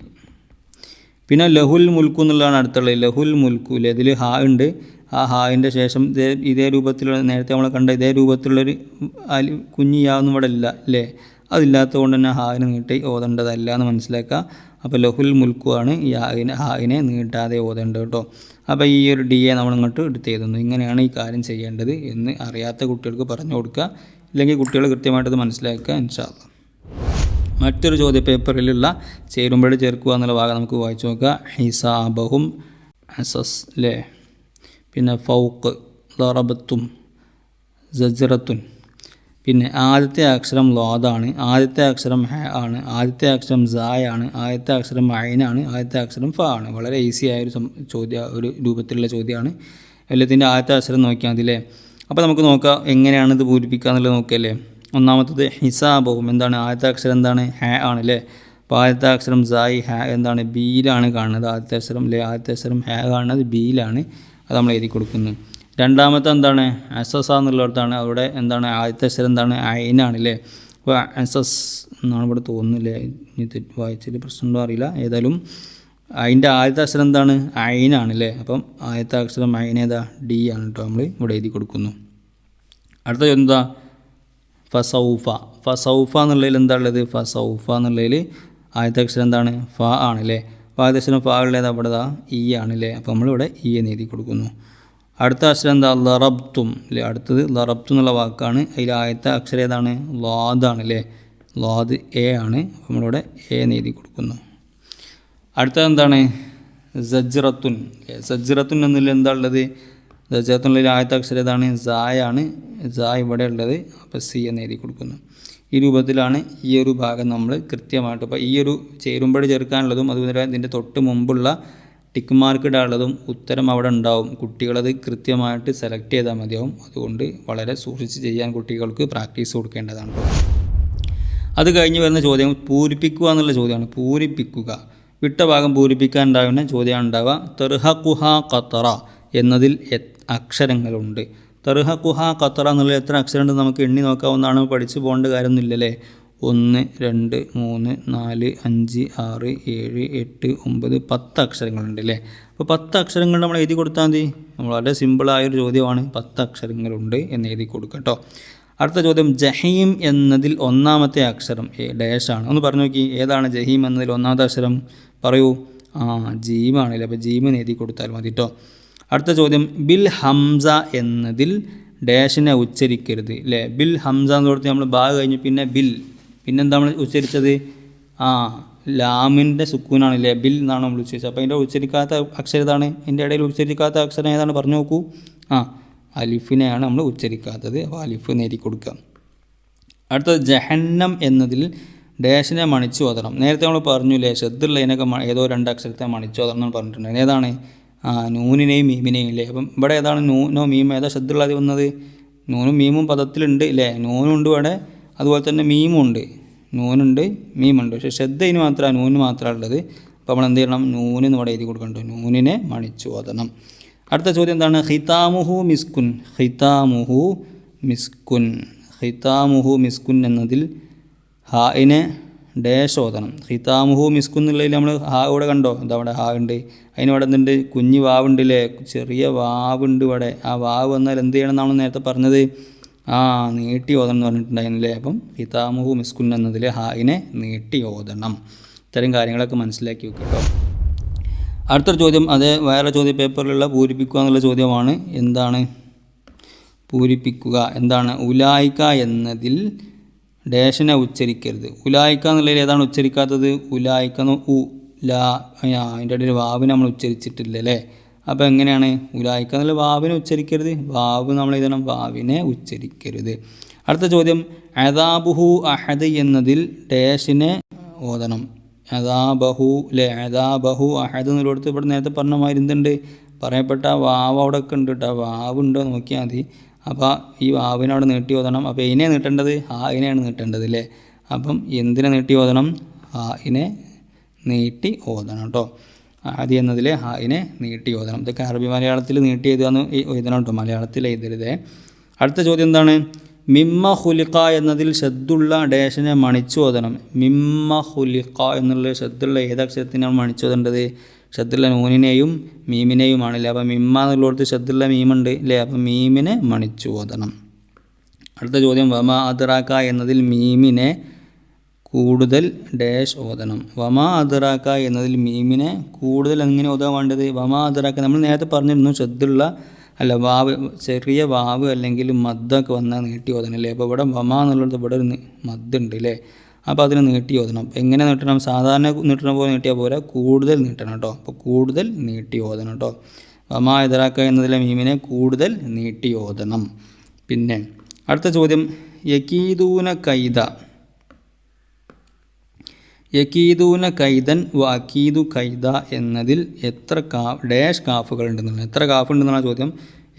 പിന്നെ ലഹുൽ മുൽക്കു എന്നുള്ളതാണ് അടുത്തുള്ളത്. ലഹുൽ മുൽക്കു ഇല്ലേ. ഇതിൽ ഹാ ഉണ്ട്. ആ ഹായിൻ്റെ ശേഷം ഇതേ രൂപത്തിലുള്ള നേരത്തെ നമ്മൾ കണ്ട ഇതേ രൂപത്തിലുള്ളൊരു കുഞ്ഞിയാവുന്ന ഇവിടെ ഇല്ല അല്ലേ. അതില്ലാത്തത് കൊണ്ട് തന്നെ ഹായിനെ നീട്ടി ഓതേണ്ടതല്ല എന്ന് മനസ്സിലാക്കുക. അപ്പോൾ ലഹുൽ മുൽക്കു ആണ് ഈ ഹായിനെ നീട്ടാതെ ഓതേണ്ടത് കേട്ടോ. അപ്പോൾ ഈ ഒരു ഡി എ നമ്മൾ ഇങ്ങോട്ട് എടുത്ത് എഴുതുന്നു. ഇങ്ങനെയാണ് ഈ കാര്യം ചെയ്യേണ്ടത് എന്ന് അറിയാത്ത കുട്ടികൾക്ക് പറഞ്ഞു കൊടുക്കുക. ഇല്ലെങ്കിൽ കുട്ടികൾ കൃത്യമായിട്ടത് മനസ്സിലാക്കുക ഇൻഷാ അല്ലാഹ്. മറ്റൊരു ചോദ്യപേപ്പറിലുള്ള ചേരുംപടി ചേർക്കുക എന്നുള്ള ഭാഗം നമുക്ക് വായിച്ചു നോക്കുക. ഹിസാബഹും അസസ് അല്ലേ. പിന്നെ ഫൗക്ക്, ദറബത്തും, സജ്റത്തുൻ. പിന്നെ ആദ്യത്തെ അക്ഷരം ലോദാണ്, ആദ്യത്തെ അക്ഷരം ഹ ആണ്, ആദ്യത്തെ അക്ഷരം സായാണ്, ആദ്യത്തെ അക്ഷരം ഐനാണ്, ആദ്യത്തെ അക്ഷരം ഫ ആണ്. വളരെ ഈസി ആയ ഒരു രൂപത്തിലുള്ള ചോദ്യമാണ്. എല്ലാത്തിൻ്റെ ആദ്യത്തെ അക്ഷരം നോക്കിയാൽ മതി അല്ലേ. അപ്പോൾ നമുക്ക് നോക്കാം എങ്ങനെയാണ് ഇത് പൂരിപ്പിക്കുക എന്നുള്ളത് നോക്കിയല്ലേ. ഒന്നാമത്തത് ഹിസാബവും എന്താണ്? ആദ്യത്തെ അക്ഷരം എന്താണ്? ഹ ആണ് അല്ലേ. അപ്പോൾ ആദ്യത്തെ അക്ഷരം സായി ഹ എന്താണ്? ബിയിലാണ് കാണുന്നത്. ആദ്യത്തെ അക്ഷരം അല്ലേ, ആദ്യത്തെ അക്ഷരം ഹ കാണുന്നത് ബിയിലാണ്. അത് നമ്മൾ എഴുതി കൊടുക്കുന്നു. രണ്ടാമത്തെ എന്താണ്? അസസ എന്നുള്ളിടത്താണ്. അവിടെ എന്താണ്? ആദ്യത്തെ അക്ഷരം എന്താണ്? ഐനാണ് അല്ലേ. അപ്പോൾ അസസ് എന്നാണ് ഇവിടെ തോന്നുന്നില്ലേ. ഇനി വായിച്ചതിൽ പ്രശ്നമുണ്ടോ അറിയില്ല. ഏതായാലും അതിൻ്റെ ആദ്യത്തെ അക്ഷരം എന്താണ്? ഐനാണ് അല്ലേ. അപ്പം ആദ്യത്തെ അക്ഷരം ഐനേതാ? ഡി ആണ് കേട്ടോ. നമ്മൾ ഇവിടെ എഴുതി കൊടുക്കുന്നു. അടുത്ത എന്താ? ഫസൗഫ എന്നുള്ളതിൽ എന്താ ഉള്ളത്? ഫസൗഫ എന്നുള്ളതിൽ ആദ്യത്തെ അക്ഷരം എന്താണ്? ഫ ആണല്ലേ. അപ്പോൾ ആദ്യത്തെ അക്ഷരം ഫ ഉള്ളത് അവിടെ ഇ ആണല്ലേ. അപ്പോൾ നമ്മളിവിടെ ഇ എന്ന് എഴുതി കൊടുക്കുന്നു. അടുത്ത അക്ഷരം എന്താ? ലറബ്തും അല്ലേ. അടുത്തത് ലറബ്തു എന്നുള്ള വാക്കാണ്. അതിൽ ആദ്യത്തെ അക്ഷരം ഏതാണ്? ലോദാണ് അല്ലേ. ലോദ് എ ആണ്. അപ്പോൾ നമ്മളിവിടെ എ എന്ന് എഴുതി കൊടുക്കുന്നു. അടുത്തത് എന്താണ്? സജ്റത്തുൻ. സജ്റത്തുൻ എന്നതിൽ എന്താ ഉള്ളത്? സജ്റത്തുനിൽ ആദ്യത്തെ അക്ഷരം ഏതാണ്? സായാണ്. സാ ഇവിടെ ഉള്ളത്. അപ്പോൾ സി എന്ന് എഴുതി കൊടുക്കുന്നു. ഈ രൂപത്തിലാണ് ഈ ഒരു ഭാഗം നമ്മൾ കൃത്യമായിട്ട്. അപ്പോൾ ഈ ഒരു ചേരുംപടി ചേർക്കാനുള്ളതും അതുപോലെ ഇതിൻ്റെ തൊട്ട് മുമ്പുള്ള ടിക്ക് മാർക്ക് ഇടാനുള്ളതും ഉത്തരം അവിടെ ഉണ്ടാവും. കുട്ടികളത് കൃത്യമായിട്ട് സെലക്ട് ചെയ്താൽ മതിയാവും. അതുകൊണ്ട് വളരെ സൂക്ഷിച്ച് ചെയ്യാൻ കുട്ടികൾക്ക് പ്രാക്ടീസ് കൊടുക്കേണ്ടതാണ്. അത് കഴിഞ്ഞ് വരുന്ന ചോദ്യം പൂരിപ്പിക്കുക എന്നുള്ള ചോദ്യമാണ്. പൂരിപ്പിക്കുക, വിട്ട ഭാഗം പൂരിപ്പിക്കാൻ ഉണ്ടാകുന്ന ചോദ്യമാണ് ഉണ്ടാവുക. തെർഹഖുഹ ഖത്തറ എന്നതിൽ അക്ഷരങ്ങളുണ്ട്. തെർഹഖുഹ ഖത്തറ എന്നുള്ളത് എത്ര അക്ഷരമുണ്ട് നമുക്ക് എണ്ണി നോക്കാവുന്നതാണ്. പഠിച്ചു പോകേണ്ട കാര്യമൊന്നുമില്ലല്ലേ. 1 2 3 4 5 6 7 8 9 10 അക്ഷരങ്ങളുണ്ട് അല്ലേ. അപ്പോൾ 10 അക്ഷരങ്ങൾ നമ്മൾ എഴുതി കൊടുത്താൽ മതി. നമ്മൾ വളരെ സിമ്പിളായൊരു ചോദ്യമാണ്. 10 അക്ഷരങ്ങളുണ്ട് എന്ന് എഴുതി കൊടുക്കുക കേട്ടോ. അടുത്ത ചോദ്യം ജഹീം എന്നതിൽ ഒന്നാമത്തെ അക്ഷരം ഡാഷാണ്. ഒന്ന് പറഞ്ഞു നോക്കി, ഏതാണ് ജഹീം എന്നതിൽ ഒന്നാമത്തെ അക്ഷരം? പറയൂ. ജീമാണല്ലേ. അപ്പോൾ ജീമെന്ന് എഴുതി കൊടുത്താൽ മതി കേട്ടോ. അടുത്ത ചോദ്യം ബിൽ ഹംസ എന്നതിൽ ഡാഷിനെ ഉച്ചരിക്കരുത് അല്ലേ. ബിൽ ഹംസ എന്ന് കൊടുത്ത് നമ്മൾ ബാ കഴിഞ്ഞു പിന്നെ ബിൽ, പിന്നെന്താ നമ്മൾ ഉച്ചരിച്ചത്? ലാമിൻ്റെ സുക്കൂനാണല്ലേ. ബിൽ എന്നാണ് നമ്മൾ ഉച്ചരിച്ചത്. അപ്പോൾ അതിൻ്റെ ഉച്ചരിക്കാത്ത അക്ഷരം ഏതാണ്? അതിൻ്റെ ഇടയിൽ ഉച്ചരിക്കാത്ത അക്ഷരം ഏതാണ്? പറഞ്ഞു നോക്കൂ. അലിഫിനെയാണ് നമ്മൾ ഉച്ചരിക്കാത്തത്. അപ്പോൾ അലിഫ് നേടി കൊടുക്കുക. അടുത്തത് ജഹന്നം എന്നതിൽ ഡാഷിനെ മണിച്ചു ഓതണം. നേരത്തെ നമ്മൾ പറഞ്ഞില്ലേ, ഷദ്ദുള്ളതിനൊക്കെ ഏതോ 2 അക്ഷരത്തെ മണിച്ചു ഓതണം എന്ന് പറഞ്ഞിട്ടുണ്ട്. ഏതാണ്? നൂനിനെയും മീമിനെയും ഇല്ലേ. അപ്പം ഇവിടെ ഏതാണ് നൂനോ മീമോ ഏതാ ഷദ്ദുള്ളത് വന്നത്? നൂനും മീമും പദത്തിലുണ്ട് ഇല്ലേ. നൂനുണ്ട് ഇവിടെ, അതുപോലെ തന്നെ മീമും ഉണ്ട്. നൂനുണ്ട് മീമുണ്ട്, പക്ഷേ ഷദ്ദ ഇതിന് മാത്രമാണ്, നൂന് മാത്രമാണ് ഉള്ളത്. അപ്പോൾ നമ്മൾ എന്ത് ചെയ്യണം? നൂനിന്ന് ഇവിടെ എഴുതി കൊടുക്കണ്ടോ. നൂനിനെ മണിച്ചു ഓതണം. അടുത്ത ചോദ്യം എന്താണ്? ഖിതാമുഹു മിസ്കുൻ. ഖിതാമുഹു മിസ്കുൻ. ഖിതാമുഹു മിസ്കുൻ എന്നതിൽ ഹായിനെ ഡാഷ് ഓതണം. ഖിതാമുഹു മിസ്കുൻ എന്നുള്ളതിൽ നമ്മൾ ഹാ ഇവിടെ കണ്ടോ? എന്താ അവിടെ ഹാ ഉണ്ട്. അതിനിവിടെ എന്തുണ്ട്? കുഞ്ഞ് വാവുണ്ട് അല്ലേ. ചെറിയ വാവുണ്ട് ഇവിടെ. ആ വാവ് വന്നാൽ എന്ത് ചെയ്യണം എന്നാണ് നേരത്തെ പറഞ്ഞത്? നീട്ടി ഓതണം എന്ന് പറഞ്ഞിട്ടുണ്ടായിരുന്നില്ലേ. അപ്പം ഖിതാമുഹു മിസ്കുൻ എന്നതിൽ ഹായിനെ നീട്ടി ഓതണം. ഇത്തരം കാര്യങ്ങളൊക്കെ മനസ്സിലാക്കി വെക്കുക കേട്ടോ. അടുത്തൊരു ചോദ്യം അതേ വേറെ ചോദ്യ പേപ്പറിലുള്ള പൂരിപ്പിക്കുക എന്നുള്ള ചോദ്യമാണ്. എന്താണ് പൂരിപ്പിക്കുക? എന്താണ്? ഉലായിക്ക എന്നതിൽ ഡാഷിനെ ഉച്ചരിക്കരുത്. ഉലായിക്ക എന്നുള്ളതിൽ ഏതാണ് ഉച്ചരിക്കാത്തത്? ഉലായിക്ക അതിൻ്റെ ഇടയിൽ വാവിനെ നമ്മൾ ഉച്ചരിച്ചിട്ടില്ല അല്ലേ. അപ്പോൾ എങ്ങനെയാണ്? ഉലായിക്ക എന്നുള്ള വാവിനെ ഉച്ചരിക്കരുത്. വാവ് നമ്മൾ എഴുതണം, വാവിനെ ഉച്ചരിക്കരുത്. അടുത്ത ചോദ്യം അദാബുഹു അഹദ് എന്നതിൽ ഡാഷിനെ ഓതണം. അദാബഹു അല്ലേ. അദാബഹു അഹദ് എന്നുള്ളടത്ത് ഇവിടെ നേരത്തെ പറഞ്ഞ മാതിരി എന്തുണ്ട്? പറയപ്പെട്ട വാവ് അവിടെ ഒക്കെ ഉണ്ട് കേട്ടോ. വാവ് ഉണ്ടോ നോക്കിയാൽ മതി. അപ്പോൾ ഈ വാവിനെ അവിടെ നീട്ടി ഓതണം. അപ്പോൾ ഇതിനെ നീട്ടേണ്ടത് ഹായിനെയാണ് നീട്ടേണ്ടത് അല്ലേ. അപ്പം എന്തിനെ നീട്ടി ഓതണം? ഹായിനെ നീട്ടി ഓതണം കേട്ടോ. ആദ്യ എന്നതിലെ ഹായിനെ നീട്ടി ഓതണം. ഇതൊക്കെ അറബി മലയാളത്തിൽ നീട്ടി എഴുതാന്ന് എഴുതണം കേട്ടോ, മലയാളത്തിൽ എഴുതരുതേ. അടുത്ത ചോദ്യം എന്താണ്? മിമ്മ ഹുലിഖ എന്നതിൽ ഷദ്ദുള്ള ഡാഷിനെ മണിച്ചു ഓതണം. മിമ്മ ഹുലിഖ എന്നുള്ള ഷദ്ദുള്ള ഏതക്ഷരത്തിനാണ് മണിച്ചു ഓതേണ്ടത്? ഷദ്ദുള്ള നൂനിനെയും മീമിനെയുമാണല്ലേ. അപ്പോൾ മിമ്മ എന്നുള്ളടത്ത് ഷദ്ദുള്ള മീമുണ്ട് അല്ലേ. അപ്പോൾ മീമിനെ മണിച്ചു ഓതണം. അടുത്ത ചോദ്യം വമ അദ്റാക്ക എന്നതിൽ മീമിനെ കൂടുതൽ ഡാഷ് ഓതണം. വമാ അദ്റാക്ക എന്നതിൽ മീമിനെ കൂടുതൽ എങ്ങനെ ഓതാൻ വേണ്ടത്? വമാ അദ്റാക്ക നമ്മൾ നേരത്തെ പറഞ്ഞിരുന്നു ഷദ്ദുള്ള അല്ല വാവ്, ചെറിയ വാവ് അല്ലെങ്കിൽ മദ്ദൊക്കെ വന്നാൽ നീട്ടി ഓതണല്ലേ. അപ്പോൾ ഇവിടെ വമാ എന്നുള്ളത് ഇവിടെ ഒരു മദ്ദുണ്ട് അല്ലേ. അപ്പോൾ അതിന് നീട്ടി ഓതണം. എങ്ങനെ നീട്ടണം? സാധാരണ നീട്ടണ പോലെ നീട്ടിയാൽ പോരാ, കൂടുതൽ നീട്ടണം കേട്ടോ. അപ്പോൾ കൂടുതൽ നീട്ടി ഓതണം കേട്ടോ. വമാ അദ്റാക്ക എന്നതിലെ മീമിനെ കൂടുതൽ നീട്ടി ഓതണം. പിന്നെ അടുത്ത ചോദ്യം യകീദൂന കൈദ. യകീദൂന കൈദൻ വ അക്കീദു കൈദ എന്നതിൽ എത്ര ഡാഷ് കാഫുകൾ ഉണ്ടെന്നുള്ളത്. എത്ര കാഫ് ഉണ്ടെന്നാണ് ചോദ്യം.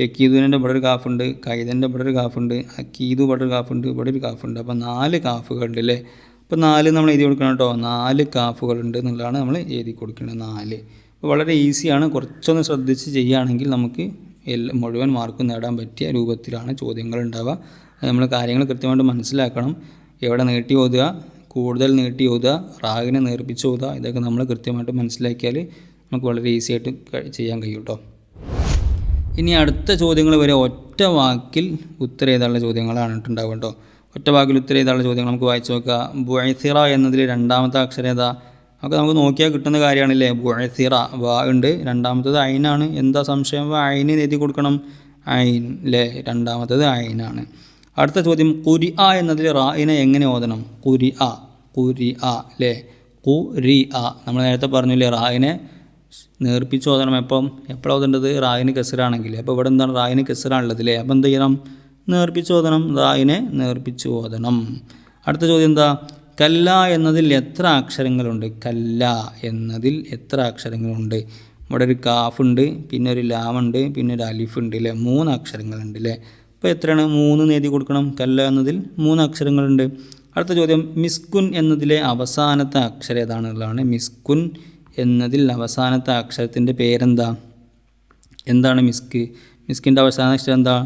യക്കീദൂനിൻ്റെ ഇവിടെ ഒരു കാഫുണ്ട്, കൈദൻ്റെ ഇവിടെ ഒരു കാഫുണ്ട്, അക്കീദു ഇവിടെ ഒരു കാഫുണ്ട്, ഇവിടെ ഒരു കാഫുണ്ട്. അപ്പോൾ 4 കാഫുകളുണ്ട് അല്ലേ. അപ്പോൾ 4 നമ്മൾ എഴുതി കൊടുക്കണം കേട്ടോ. 4 കാഫുകളുണ്ട് എന്നുള്ളതാണ് നമ്മൾ എഴുതി കൊടുക്കേണ്ടത്. 4. അപ്പോൾ വളരെ ഈസിയാണ്. കുറച്ചൊന്ന് ശ്രദ്ധിച്ച് ചെയ്യുകയാണെങ്കിൽ നമുക്ക് മുഴുവൻ മാർക്ക് നേടാൻ പറ്റിയ രൂപത്തിലാണ് ചോദ്യങ്ങൾ ഉണ്ടാവുക. നമ്മൾ കാര്യങ്ങൾ കൃത്യമായിട്ട് മനസ്സിലാക്കണം. എവിടെ നീട്ടി ഓതുക, കൂടുതൽ നീട്ടി ഓതുക, റാഗിനെ നേർപ്പിച്ച് ഓതുക, ഇതൊക്കെ നമ്മൾ കൃത്യമായിട്ട് മനസ്സിലാക്കിയാൽ നമുക്ക് വളരെ ഈസി ആയിട്ട് ചെയ്യാൻ കഴിയും കേട്ടോ. ഇനി അടുത്ത ചോദ്യങ്ങൾ വരെ ഒറ്റ വാക്കിൽ ഉത്തരം എഴുതാനുള്ള ചോദ്യങ്ങളാണ് ഉണ്ടാവുക കേട്ടോ. ഒറ്റ വാക്കിൽ ഉത്തരം എഴുതാനുള്ള ചോദ്യങ്ങൾ നമുക്ക് വായിച്ചു നോക്കുക. ബുഅസിറ എന്നതിൽ രണ്ടാമത്തെ അക്ഷരം ഏതാ? ഒക്കെ നമുക്ക് നോക്കിയാൽ കിട്ടുന്ന കാര്യമാണല്ലേ. ബുഅസിറ വാ ഉണ്ട്, രണ്ടാമത്തത് ഐനാണ്. എന്താ സംശയം? ഐന് എഴുതി കൊടുക്കണം. ഐൻ അല്ലേ, രണ്ടാമത്തത് ഐനാണ്. അടുത്ത ചോദ്യം ഖുരിഅ എന്നതിൽ റായിനെ എങ്ങനെ ഓതണം? ഖുരിഅ അല്ലേ. ഖുരിഅ നമ്മൾ നേരത്തെ പറഞ്ഞില്ലേ, റായിനെ നേർപ്പിച്ച് ഓതണം. എപ്പോഴാണ് ഓതേണ്ടത്? റായിന് കെസറാണെങ്കിൽ. അപ്പോൾ ഇവിടെ എന്താണ്? റായിന് കെസറാണുള്ളത് അല്ലേ. അപ്പോൾ എന്ത് ചെയ്യണം? നേർപ്പിച്ച് ഓതണം. റായിനെ നേർപ്പിച്ച് ഓതണം. അടുത്ത ചോദ്യം എന്താ? കല്ല എന്നതിൽ എത്ര അക്ഷരങ്ങളുണ്ട്? കല്ല എന്നതിൽ എത്ര അക്ഷരങ്ങളുണ്ട്? ഇവിടെ ഒരു കാഫുണ്ട്, പിന്നെ ഒരു ലാമുണ്ട്, പിന്നെ ഒരു അലിഫുണ്ട് അല്ലേ, 3 അക്ഷരങ്ങളുണ്ട് അല്ലേ. അപ്പോൾ എത്രയാണ്? 3 എഴുതി കൊടുക്കണം. കല്ല എന്നതിൽ 3 അക്ഷരങ്ങളുണ്ട്. അടുത്ത ചോദ്യം, മിസ്കുൻ എന്നതിലെ അവസാനത്തെ അക്ഷരം ഏതാണെന്നുള്ളതാണ്. മിസ്കുൻ എന്നതിൽ അവസാനത്തെ അക്ഷരത്തിൻ്റെ പേരെന്താ? എന്താണ് മിസ്ക്? മിസ്കിൻ്റെ അവസാന അക്ഷരം എന്താ?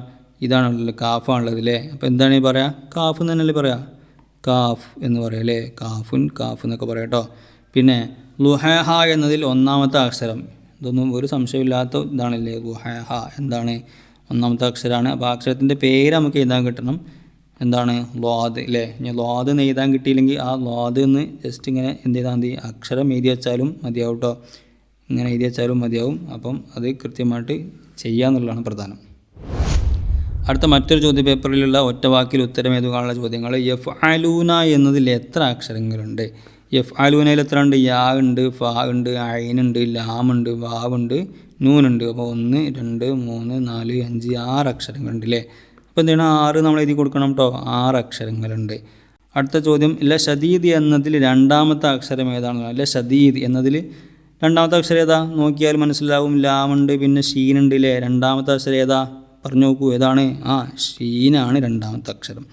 ഇതാണുള്ളത്, കാഫാണുള്ളത് അല്ലേ. അപ്പോൾ എന്താണ് പറയുക? കാഫ് എന്ന് തന്നെയല്ലേ പറയാം, കാഫ് എന്ന് പറയാം അല്ലേ. കാഫുൻ, കാഫ് എന്നൊക്കെ പറയാം കേട്ടോ. പിന്നെ ലുഹഹ എന്നതിൽ ഒന്നാമത്തെ അക്ഷരം, ഇതൊന്നും ഒരു സംശയമില്ലാത്ത ഇതാണല്ലേ ലുഹഹ. എന്താണ്? ഒന്നാമത്തെ അക്ഷരമാണ്. അപ്പോൾ ആ അക്ഷരത്തിൻ്റെ പേര് നമുക്ക് എഴുതാൻ കിട്ടണം. എന്താണ്? ലാദ് അല്ലേ. ഇനി ലാദ് എന്ന് എഴുതാൻ കിട്ടിയില്ലെങ്കിൽ ആ ലാദ് എന്ന് ജസ്റ്റ് ഇങ്ങനെ എന്ത് ചെയ്താൽ മതി? അക്ഷരം എഴുതി വെച്ചാലും മതിയാവും കേട്ടോ. ഇങ്ങനെ എഴുതി വെച്ചാലും മതിയാവും. അപ്പം അത് കൃത്യമായിട്ട് ചെയ്യുക എന്നുള്ളതാണ് പ്രധാനം. അടുത്ത മറ്റൊരു ചോദ്യ പേപ്പറിലുള്ള ഒറ്റ വാക്കിൽ ഉത്തരം എഴുതുവാനുള്ള ചോദ്യങ്ങൾ. യഫ്അലൂന എന്നതിൽ എത്ര അക്ഷരങ്ങളുണ്ട്? യഫ്അലൂനയിൽ എത്ര ഉണ്ട്? യാ ഉണ്ട്, ഫാ ഉണ്ട്, ഐനുണ്ട്, ലാമുണ്ട്, വാവുണ്ട്, നൂനുണ്ട്. അപ്പോൾ 1 2 3 4 5 6 അക്ഷരങ്ങളുണ്ട് അല്ലേ. അപ്പോൾ എന്താണ്? 6 നമ്മൾ എഴുതി കൊടുക്കണം കേട്ടോ. 6 അക്ഷരങ്ങളുണ്ട്. അടുത്ത ചോദ്യം, ലഷദീദ് എന്നതിൽ രണ്ടാമത്തെ അക്ഷരം ഏതാണ്? ലഷദീദ് എന്നതിൽ രണ്ടാമത്തെ അക്ഷരം ഏതാ? നോക്കിയാൽ മനസ്സിലാവും. ലാമുണ്ട്, പിന്നെ ഷീനുണ്ട് അല്ലേ. രണ്ടാമത്തെ അക്ഷരം ഏതാ? പറഞ്ഞു നോക്കൂ, ഏതാണ്? ഷീനാണ് രണ്ടാമത്തെ അക്ഷരം.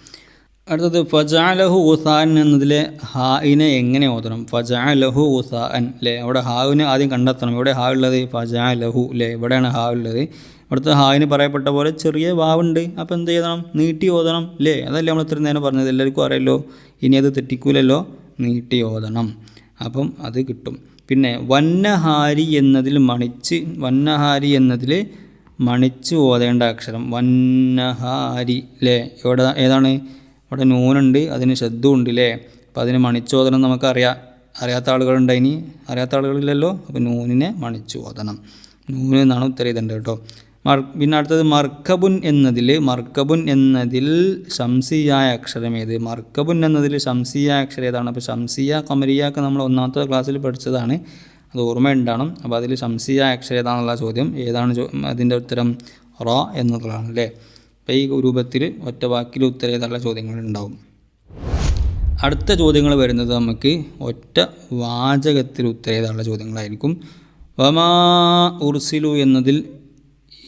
അടുത്തത് ഫജഅലഹു ഉസാൻ എന്നതിലെ ഹായിനെ എങ്ങനെ ഓതണം? ഫജഅലഹു ഉസാൻ അല്ലേ. അവിടെ ഹാവിനെ ആദ്യം കണ്ടെത്തണം. ഇവിടെ ഹാ ഉള്ളത്? ഫജഅലഹു അല്ലേ. ഇവിടെയാണ് ഹാ ഉള്ളത്. ഇവിടുത്തെ ഹാവിന് പറയപ്പെട്ട പോലെ ചെറിയ വാവുണ്ട്. അപ്പോൾ എന്ത് ചെയ്യണം? നീട്ടി ഓതണം അല്ലേ. അതല്ലേ നമ്മൾ ഇത്രയും നേരം പറഞ്ഞത്, എല്ലാവർക്കും അറിയാമല്ലോ. ഇനി അത് തെറ്റിക്കൂലല്ലോ, നീട്ടി ഓതണം. അപ്പം അത് കിട്ടും. പിന്നെ വന്നഹാരി എന്നതിൽ മണിച്ച് ഓതേണ്ട അക്ഷരം വന്നഹാരി അല്ലേ. ഇവിടെ ഏതാണ്? ഇവിടെ നൂനുണ്ട്, അതിന് ശബ്ദമുണ്ട് അല്ലേ. അപ്പോൾ അതിന് മണിച്ചോദനം നമുക്കറിയാം. അറിയാത്ത ആളുകളുണ്ട്, ഇനി അറിയാത്ത ആളുകളില്ലല്ലോ. അപ്പോൾ നൂനിനെ മണിച്ച് ഓതണം. നൂന് എന്നാണ് ഉത്തരം എഴുതേണ്ടത് കേട്ടോ. പിന്നെ അടുത്തത് മർക്കബുൻ എന്നതിൽ ശംസിയായ അക്ഷരം ഏത്? മർക്കബുൻ എന്നതിൽ ശംസിയായ അക്ഷരം ഏതാണ്? അപ്പോൾ ശംസിയ ഖമരിയ ഒക്കെ നമ്മൾ ഒന്നാമത്തെ ക്ലാസ്സിൽ പഠിച്ചതാണ്, അത് ഓർമ്മയുണ്ടാവണം. അപ്പോൾ അതിൽ ശംസിയായ അക്ഷരം ഏതാണെന്നുള്ള ചോദ്യം. ഏതാണ് അതിൻ്റെ ഉത്തരം? റ എന്നുള്ളതാണ് അല്ലേ. അപ്പോൾ ഈ രൂപത്തിൽ ഒറ്റ വാക്കിൽ ഉത്തരം ഏതാനുള്ള ചോദ്യങ്ങളുണ്ടാവും. അടുത്ത ചോദ്യങ്ങൾ വരുന്നത് നമുക്ക് ഒറ്റ വാചകത്തിൽ ഉത്തരം ഏതാനുള്ള ചോദ്യങ്ങളായിരിക്കും. വമാ ഉർസിലു എന്നതിൽ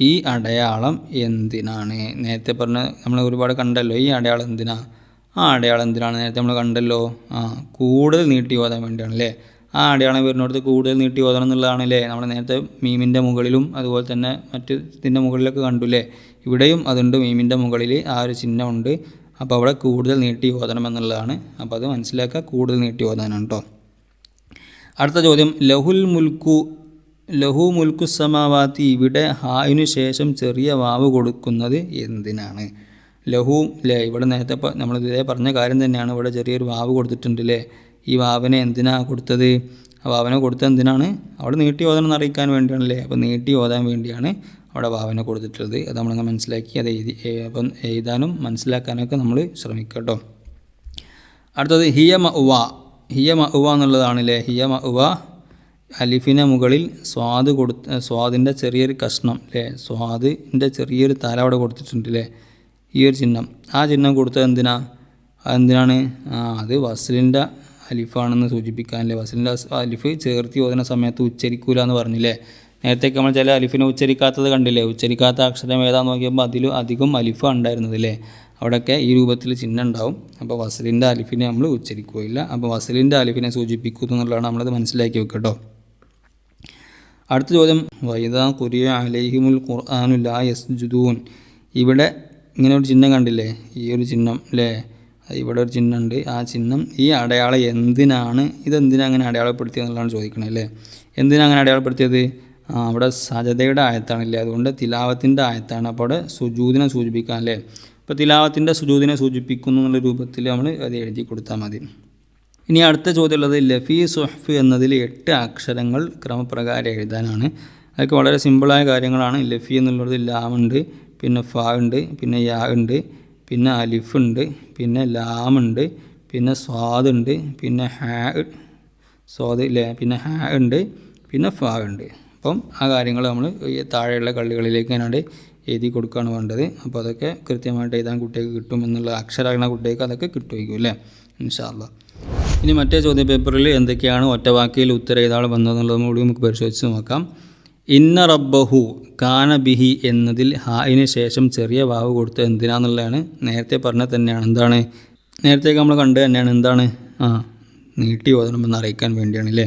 ഈ അടയാളം എന്തിനാണ്? നേരത്തെ പറഞ്ഞ നമ്മൾ ഒരുപാട് കണ്ടല്ലോ. ഈ അടയാളം എന്തിനാ? ആ അടയാളം എന്തിനാണ്? നേരത്തെ നമ്മൾ കണ്ടല്ലോ. കൂടുതൽ നീട്ടി ഓതാൻ വേണ്ടിയാണ് അല്ലേ. ആ അടയാളം വരുന്നിടത്ത് കൂടുതൽ നീട്ടി ഓതണം എന്നുള്ളതാണ് അല്ലേ. നമ്മൾ നേരത്തെ മീമിൻ്റെ മുകളിലും അതുപോലെ തന്നെ മറ്റ് ഇതിൻ്റെ മുകളിലൊക്കെ കണ്ടുല്ലേ. ഇവിടെയും അതുണ്ട്, മീമിൻ്റെ മുകളിൽ ആ ഒരു ചിഹ്നമുണ്ട്. അപ്പോൾ അവിടെ കൂടുതൽ നീട്ടി ഓതണം എന്നുള്ളതാണ്. അപ്പോൾ അത് മനസ്സിലാക്കുക, കൂടുതൽ നീട്ടി ഓതാനാണ് കേട്ടോ. അടുത്ത ചോദ്യം, ലഹു മുൽക്കു സമാവാത്തി, ഇവിടെ ഹായിനു ശേഷം ചെറിയ വാവ് കൊടുക്കുന്നത് എന്തിനാണ്? ലഹു അല്ലേ. ഇവിടെ നേരത്തെ നമ്മൾ ഇതേ പറഞ്ഞ കാര്യം തന്നെയാണ്. ഇവിടെ ചെറിയൊരു വാവ് കൊടുത്തിട്ടുണ്ട് അല്ലേ. ഈ വാവിനെ എന്തിനാണ് കൊടുത്തത്? ആ വാവിനെ കൊടുത്തത് എന്തിനാണ്? അവിടെ നീട്ടി ഓതണം എന്ന് അറിയിക്കാൻ വേണ്ടിയാണല്ലേ. അപ്പോൾ നീട്ടി ഓതാൻ വേണ്ടിയാണ് അവിടെ വാവിനെ കൊടുത്തിട്ടുള്ളത്. അത് നമ്മളങ്ങ് മനസ്സിലാക്കി അത് അപ്പം എഴുതാനും മനസ്സിലാക്കാനൊക്കെ നമ്മൾ ശ്രമിക്കുക കേട്ടോ. അടുത്തത് ഹിയ മഅ്വ എന്നുള്ളതാണല്ലേ. ഹിയ മഅ്വ, അലിഫിന് മുകളിൽ സ്വാദിൻ്റെ ചെറിയൊരു കഷ്ണം അല്ലേ. സ്വാദിൻ്റെ ചെറിയൊരു തല അവിടെ കൊടുത്തിട്ടുണ്ട് അല്ലേ. ഈ ഒരു ചിഹ്നം, ആ ചിഹ്നം കൊടുത്തത് എന്തിനാണ്? അത് വസ്ലിൻ്റെ അലിഫാണെന്ന് സൂചിപ്പിക്കാനല്ലേ. വസ്ലിൻ്റെ അലിഫ് ചേർത്തി ഓതുന്ന സമയത്ത് ഉച്ചരിക്കൂല എന്ന് പറഞ്ഞില്ലേ. നേരത്തേക്ക് നമ്മൾ ചില അലിഫിനെ ഉച്ചരിക്കാത്തത് കണ്ടില്ലേ. ഉച്ചരിക്കാത്ത അക്ഷരം ഏതാന്ന് നോക്കിയപ്പോൾ അതിൽ അധികം അലിഫാണ് ഉണ്ടായിരുന്നത് അല്ലേ. അവിടെയൊക്കെ ഈ രൂപത്തിൽ ചിഹ്നം ഉണ്ടാവും. അപ്പോൾ വസ്ലിൻ്റെ അലിഫിനെ നമ്മൾ ഉച്ചരിക്കുകയില്ല. അപ്പോൾ വസ്ലിൻ്റെ അലിഫിനെ സൂചിപ്പിക്കുന്നു എന്നുള്ളതാണ് നമ്മളത് മനസ്സിലാക്കി വെക്കുക കേട്ടോ. അടുത്ത ചോദ്യം, വൈദാ ഖുരിയ അലൈഹിമുൽ ഖുർആനു ലാ യസ്ജുദൂൻ, ഇവിടെ ഇങ്ങനെ ഒരു ചിഹ്നം കണ്ടില്ലേ. ഈ ഒരു ചിഹ്നം അല്ലേ. ഇവിടെ ഒരു ചിഹ്നമുണ്ട്. ആ ചിഹ്നം, ഈ അടയാളം എന്തിനാണ്? ഇതെന്തിനാണ് അങ്ങനെ അടയാളപ്പെടുത്തിയത് എന്നുള്ളതാണ് ചോദിക്കണത് അല്ലേ. എന്തിനാണ് അങ്ങനെ അടയാളപ്പെടുത്തിയത്? അവിടെ സജദയുടെ ആയത്താണല്ലേ. അതുകൊണ്ട് തിലാവത്തിൻ്റെ ആയത്താണ്. അപ്പോൾ അവിടെ സുജൂദിനെ സൂചിപ്പിക്കാം അല്ലേ. അപ്പോൾ തിലാവത്തിൻ്റെ സുജൂദിനെ സൂചിപ്പിക്കുന്നു എന്നുള്ള രൂപത്തിൽ നമ്മൾ അത് എഴുതി കൊടുത്താൽ മതി. ഇനി അടുത്ത ചോദ്യം ഉള്ളത് ലഫീ സുഹ്ഫ് എന്നതിൽ 8 അക്ഷരങ്ങൾ ക്രമപ്രകാരം എഴുതാനാണ്. അതൊക്കെ വളരെ സിമ്പിളായ കാര്യങ്ങളാണ്. ലഫി എന്നുള്ളത് ലാമുണ്ട്, പിന്നെ ഫാ ഉണ്ട്, പിന്നെ യാ ഉണ്ട്, പിന്നെ അലിഫുണ്ട്, പിന്നെ ലാമുണ്ട്, പിന്നെ സ്വാദുണ്ട്, പിന്നെ സ്വാദ് ഇല്ലേ, പിന്നെ ഹാ ഉണ്ട്, പിന്നെ ഫാ ഉണ്ട്. അപ്പം ആ കാര്യങ്ങൾ നമ്മൾ താഴെയുള്ള കള്ളികളിലേക്ക് ഞാനവിടെ എഴുതി കൊടുക്കുകയാണ് വേണ്ടത്. അപ്പോൾ അതൊക്കെ കൃത്യമായിട്ട് എഴുതാൻ കുട്ടികൾക്ക് കിട്ടും എന്നുള്ള അക്ഷരമാകുന്ന കുട്ടികൾക്ക് അതൊക്കെ കിട്ടുമായിരിക്കും അല്ലേ, ഇൻഷാ അല്ലാഹ്. ഇനി മറ്റേ ചോദ്യ പേപ്പറിൽ എന്തൊക്കെയാണ് ഒറ്റവാക്കിയിൽ ഉത്തരം എഴുതാൻ വന്നതെന്നുള്ളത് കൂടി നമുക്ക് പരിശോധിച്ച് നോക്കാം. ഇന്ന റബ്ബഹു കാന ബിഹി എന്നതിൽ ഹായിന് ശേഷം ചെറിയ വാവ് കൊടുത്തത് എന്തിനാന്നുള്ളതാണ്. നേരത്തെ പറഞ്ഞത് തന്നെയാണ്. എന്താണ് നേരത്തേക്ക് നമ്മൾ കണ്ടത് തന്നെയാണ്. എന്താണ് നീട്ടി ഓതണമെന്ന് അറിയിക്കാൻ വേണ്ടിയാണ് അല്ലേ.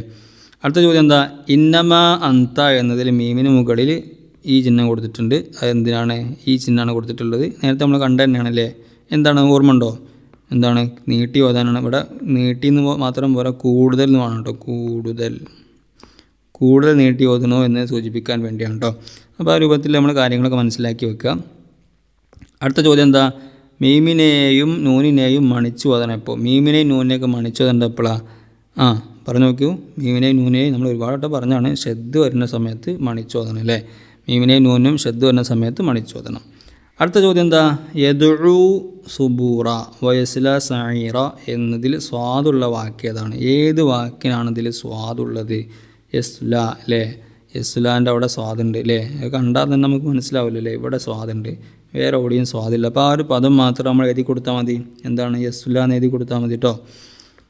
അടുത്ത ചോദ്യം എന്താ, ഇന്നമാ അന്ത എന്നതിൽ മീമിന് മുകളിൽ ഈ ചിഹ്നം കൊടുത്തിട്ടുണ്ട്. അതെന്തിനാണ് ഈ ചിഹ്നമാണ് കൊടുത്തിട്ടുള്ളത്. നേരത്തെ നമ്മൾ കണ്ടത് തന്നെയാണ് അല്ലേ. എന്താണ് ഓർമ്മ ഉണ്ടോ? എന്താണ് നീട്ടി ഓതാനാണ്. ഇവിടെ നീട്ടി എന്ന് മാത്രം പോരാ, കൂടുതൽ എന്ന് വേണം കേട്ടോ. കൂടുതൽ നീട്ടി ഓതണോ എന്ന് സൂചിപ്പിക്കാൻ വേണ്ടിയാണ് കേട്ടോ. അപ്പോൾ ആ രൂപത്തിൽ നമ്മൾ കാര്യങ്ങളൊക്കെ മനസ്സിലാക്കി വെക്കുക. അടുത്ത ചോദ്യം എന്താ, മീമിനെയും നൂനിനെയും മണിച്ചു ഓതണം. ഇപ്പോൾ മീമിനെയും നൂനിനെയൊക്കെ മണിച്ചു ഓതേണ്ട എപ്പോഴാണ്? പറഞ്ഞു നോക്കൂ. മീമിനെയും നൂനിനെയും നമ്മൾ ഒരുപാട് പറഞ്ഞാണ്. ഷെദ് വരുന്ന സമയത്ത് മണിച്ചു ഓതണം അല്ലേ. മീമിനെയും നൂനും ഷെദ് വരുന്ന സമയത്ത് മണിച്ചു ഓതണം. അടുത്ത ചോദ്യം എന്താ, യദുഉ സുബൂറ വയസ്ല സഈറ എന്നതിൽ സ്വാദുള്ള വാക്ക് ഏതാണ്? ഏത് വാക്കിനാണ് ഇതിൽ സ്വാദുള്ളത്? യസ്ല അല്ലേ. യസ്ലാൻ്റെ അവിടെ സ്വാദുണ്ട് അല്ലേ. കണ്ടാൽ തന്നെ നമുക്ക് മനസ്സിലാവില്ല അല്ലേ. ഇവിടെ സ്വാദുണ്ട്, വേറെ എവിടെയും സ്വാദില്ല. അപ്പോൾ ആ ഒരു പദം മാത്രം നമ്മൾ എഴുതി കൊടുത്താൽ മതി. എന്താണ് യസ്ല എന്ന് എഴുതി കൊടുത്താൽ മതി കേട്ടോ.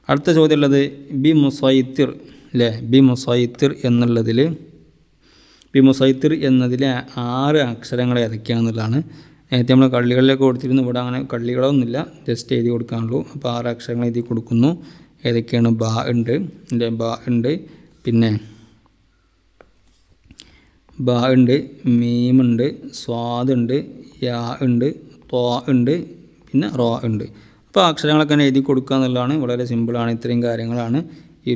അടുത്ത ചോദ്യം ഉള്ളത് ബി മുസൈത്തിർ അല്ലേ. ബി മുസൈത്തിർ എന്നതിലെ 6 അക്ഷരങ്ങൾ ഏതൊക്കെയാണെന്നുള്ളതാണ്. നേരത്തെ നമ്മൾ കള്ളികളിലൊക്കെ കൊടുത്തിരുന്നു. ഇവിടെ അങ്ങനെ കള്ളികളൊന്നുമില്ല, ജസ്റ്റ് എഴുതി കൊടുക്കാനുള്ളൂ. അപ്പോൾ 6 അക്ഷരങ്ങൾ എഴുതി കൊടുക്കുന്നു. ഏതൊക്കെയാണ്? ബ ഉണ്ട് അല്ലേ. ബ ഉണ്ട്, പിന്നെ ബ ഉണ്ട്, മീമുണ്ട്, സ്വാദുണ്ട്, യാ ഉണ്ട്, ത്വാ ഉണ്ട്, പിന്നെ റോ ഉണ്ട്. അപ്പോൾ അക്ഷരങ്ങളൊക്കെ തന്നെ എഴുതി കൊടുക്കുക എന്നുള്ളതാണ്. വളരെ സിമ്പിളാണ്. ഇത്രയും കാര്യങ്ങളാണ് ഈ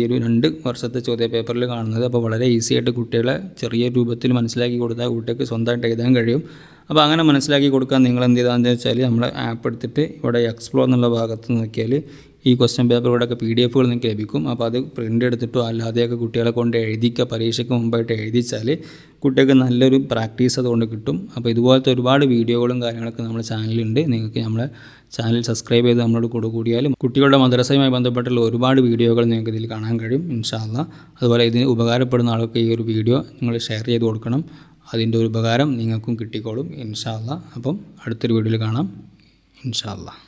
ഒരു 2 വർഷത്തെ ചോദ്യ പേപ്പറിൽ കാണുന്നത്. അപ്പോൾ വളരെ ഈസി ആയിട്ട് കുട്ടികളെ ചെറിയ രൂപത്തിൽ മനസ്സിലാക്കി കൊടുത്താൽ കുട്ടികൾക്ക് സ്വന്തമായിട്ട് എഴുതാൻ കഴിയും. അപ്പോൾ അങ്ങനെ മനസ്സിലാക്കി കൊടുക്കാൻ നിങ്ങൾ എന്ത് ചെയ്താണെന്ന് വെച്ചാൽ നമ്മുടെ ആപ്പ് എടുത്തിട്ട് ഇവിടെ എക്സ്പ്ലോർ എന്നുള്ള ഭാഗത്ത് നോക്കിയാൽ ഈ ക്വസ്റ്റ്യൻ പേപ്പർ ഇവിടെയൊക്കെ PDF നിങ്ങൾക്ക് ലഭിക്കും. അപ്പോൾ അത് പ്രിൻ്റ് എടുത്തിട്ടോ അല്ലാതെയൊക്കെ കുട്ടികളെ കൊണ്ട് എഴുതിക്കുക. പരീക്ഷയ്ക്ക് മുമ്പായിട്ട് എഴുതിച്ചാൽ കുട്ടികൾക്ക് നല്ലൊരു പ്രാക്ടീസ് അതുകൊണ്ട് കിട്ടും. അപ്പോൾ ഇതുപോലത്തെ ഒരുപാട് വീഡിയോകളും കാര്യങ്ങളൊക്കെ നമ്മുടെ ചാനലിലുണ്ട്. നിങ്ങൾക്ക് നമ്മളെ ചാനൽ സബ്സ്ക്രൈബ് ചെയ്ത് നമ്മളോട് കൂടിയാലും കുട്ടികളുടെ മദ്രസയുമായി ബന്ധപ്പെട്ടുള്ള ഒരുപാട് വീഡിയോകൾ നിങ്ങൾക്ക് ഇതിൽ കാണാൻ കഴിയും ഇൻഷാ അല്ലാഹ്. അതുപോലെ ഇതിന് ഉപകാരപ്പെടുന്ന ആൾക്ക് ഈ ഒരു വീഡിയോ നിങ്ങൾ ഷെയർ ചെയ്ത് കൊടുക്കണം. അതിൻ്റെ ഒരു ഉപകാരം നിങ്ങൾക്കും കിട്ടിക്കോളും ഇൻഷാ അല്ലാഹ്. അപ്പം അടുത്തൊരു വീഡിയോയിൽ കാണാം ഇൻഷാ അല്ലാഹ്.